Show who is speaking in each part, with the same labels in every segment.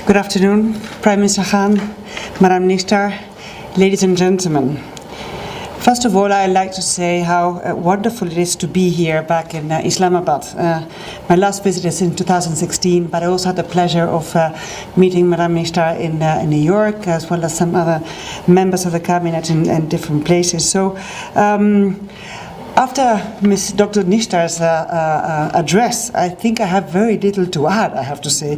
Speaker 1: Good afternoon, Prime Minister Khan, Madam Minister, ladies and gentlemen. First of all, I'd like to say how wonderful it is to be here back in Islamabad. My last visit is in 2016, but I also had the pleasure of meeting Madam Minister in New York, as well as some other members of the cabinet in different places. So, after Ms. Dr. Nishtar's address, I think I have very little to add, I have to say.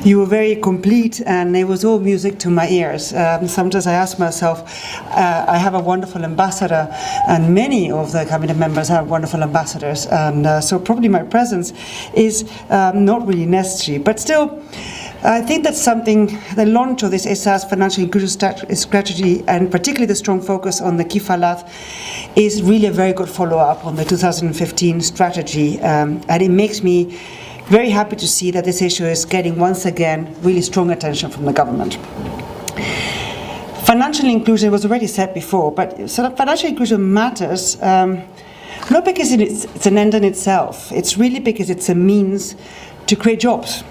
Speaker 1: You were very complete, and it was all music to my ears. Sometimes I ask myself, I have a wonderful ambassador, and many of the cabinet members have wonderful ambassadors, and so probably my presence is not really necessary. But still, I think that's something, the launch of this Ehsaas financial inclusion strategy, and particularly the strong focus on the kifalat, is really a very good follow-up on the 2015 strategy, and it makes me very happy to see that this issue is getting once again really strong attention from the government. Financial inclusion was already said before, but sort of financial inclusion matters not because it's an end in itself. It's really because it's a means to create jobs.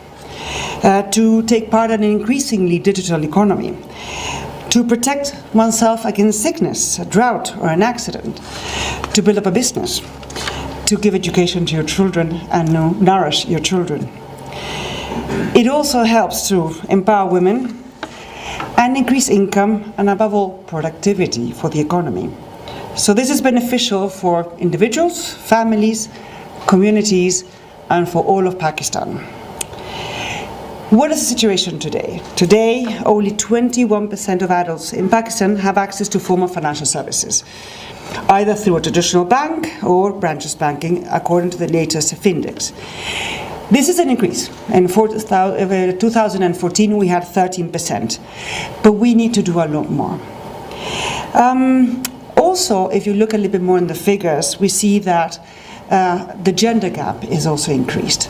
Speaker 1: To take part in an increasingly digital economy, to protect oneself against sickness, a drought, or an accident, to build up a business, to give education to your children and nourish your children. It also helps to empower women and increase income and, above all, productivity for the economy. So this is beneficial for individuals, families, communities, and for all of Pakistan. What is the situation today? Today, only 21% of adults in Pakistan have access to formal financial services, either through a traditional bank or branches banking, according to the latest Findex. This is an increase. In 2014, we had 13%, but we need to do a lot more. Also, if you look a little bit more in the figures, we see that the gender gap is also increased.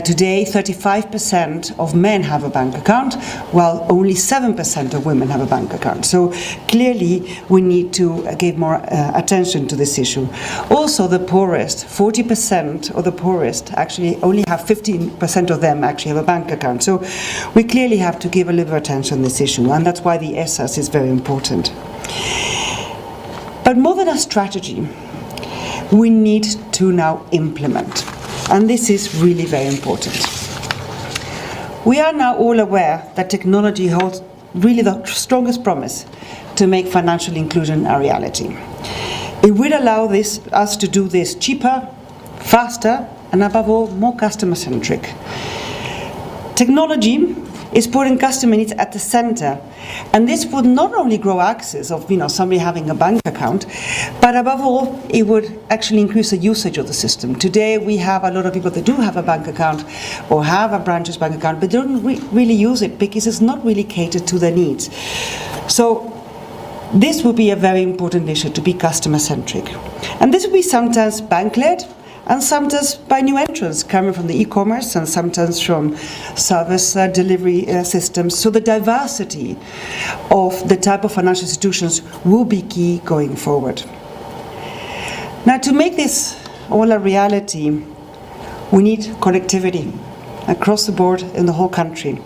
Speaker 1: Today, 35% of men have a bank account, while only 7% of women have a bank account. So clearly, we need to give more attention to this issue. Also, the poorest, 40% of the poorest actually only have 15% of them actually have a bank account. So we clearly have to give a little attention to this issue, and that's why the Ehsaas is very important. But more than a strategy, we need to now implement, and this is really very important. We are now all aware that technology holds really the strongest promise to make financial inclusion a reality. It will allow us to do this cheaper, faster, and above all, more customer-centric. Technology is putting customer needs at the center, and this would not only grow access of somebody having a bank account, but above all, it would actually increase the usage of the system. Today, we have a lot of people that do have a bank account or have a branches bank account, but don't really use it because it's not really catered to their needs. So this would be a very important issue, to be customer-centric. And this would be sometimes bank-led, and sometimes by new entrants coming from the e-commerce, and sometimes from service delivery systems. So the diversity of the type of financial institutions will be key going forward. Now, to make this all a reality, we need connectivity across the board in the whole country.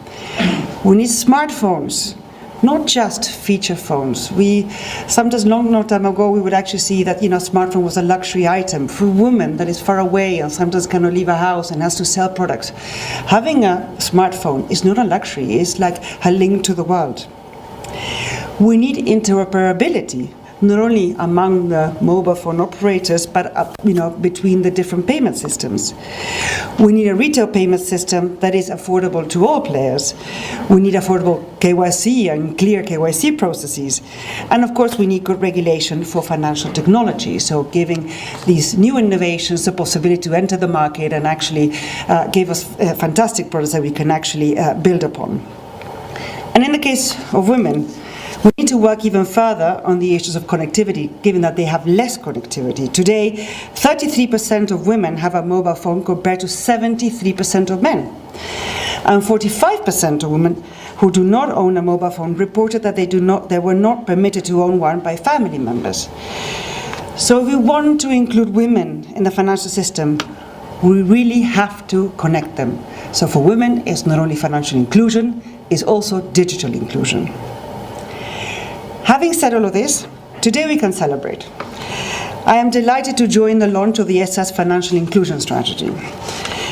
Speaker 1: We need smartphones, not just feature phones. Sometimes long time ago, we would actually see that smartphone was a luxury item for a woman that is far away and sometimes cannot leave a house and has to sell products. Having a smartphone is not a luxury, it's like a link to the world. We need interoperability, not only among the mobile phone operators, but between the different payment systems. We need a retail payment system that is affordable to all players. We need affordable KYC and clear KYC processes. And of course, we need good regulation for financial technology, so giving these new innovations the possibility to enter the market and actually give us fantastic products that we can actually build upon. And in the case of women, we need to work even further on the issues of connectivity, given that they have less connectivity. Today, 33% of women have a mobile phone compared to 73% of men. And 45% of women who do not own a mobile phone reported that they were not permitted to own one by family members. So if we want to include women in the financial system, we really have to connect them. So for women, it's not only financial inclusion, is also digital inclusion. Having said all of this, today we can celebrate. I am delighted to join the launch of the Ehsaas Financial Inclusion Strategy.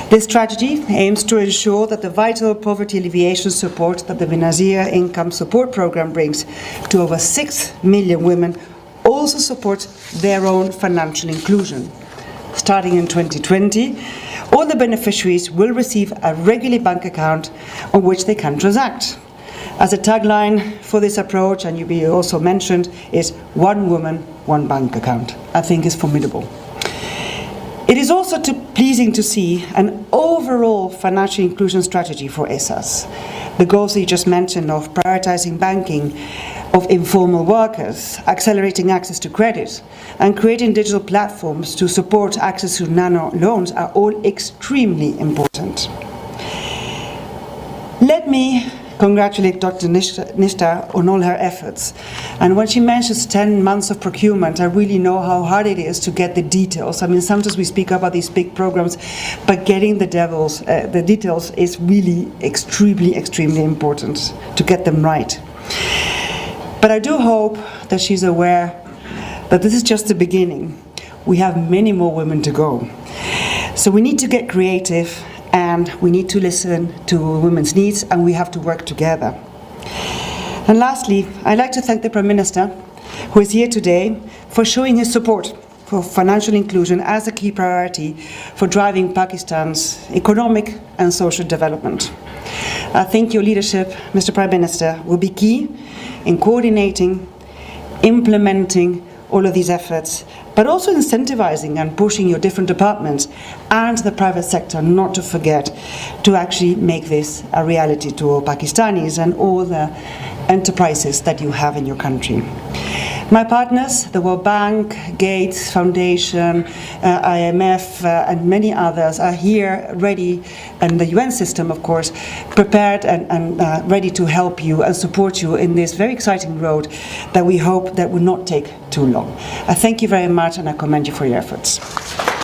Speaker 1: This strategy aims to ensure that the vital poverty alleviation support that the Benazir Income Support Programme brings to over 6 million women also supports their own financial inclusion. Starting in 2020, all the beneficiaries will receive a regular bank account on which they can transact. As a tagline for this approach, and you also mentioned, is one woman, one bank account. I think is formidable. It is also pleasing to see an overall financial inclusion strategy for Ehsaas. The goals that you just mentioned of prioritising banking of informal workers, accelerating access to credit, and creating digital platforms to support access to nano loans are all extremely important. Let me congratulate Dr. Nishta on all her efforts. And when she mentions 10 months of procurement, I really know how hard it is to get the details. I mean, sometimes we speak about these big programs, but getting the details is really extremely important to get them right. But I do hope that she's aware that this is just the beginning. We have many more women to go. So we need to get creative, and we need to listen to women's needs, and we have to work together. And lastly, I'd like to thank the Prime Minister, who is here today, for showing his support for financial inclusion as a key priority for driving Pakistan's economic and social development. I think your leadership, Mr. Prime Minister, will be key in coordinating, implementing all of these efforts, but also incentivizing and pushing your different departments and the private sector not to forget to actually make this a reality to all Pakistanis and all the enterprises that you have in your country. My partners, the World Bank, Gates Foundation, IMF, and many others are here ready, and the UN system, of course, prepared and ready to help you and support you in this very exciting road that we hope that will not take too long. I thank you very much, and I commend you for your efforts.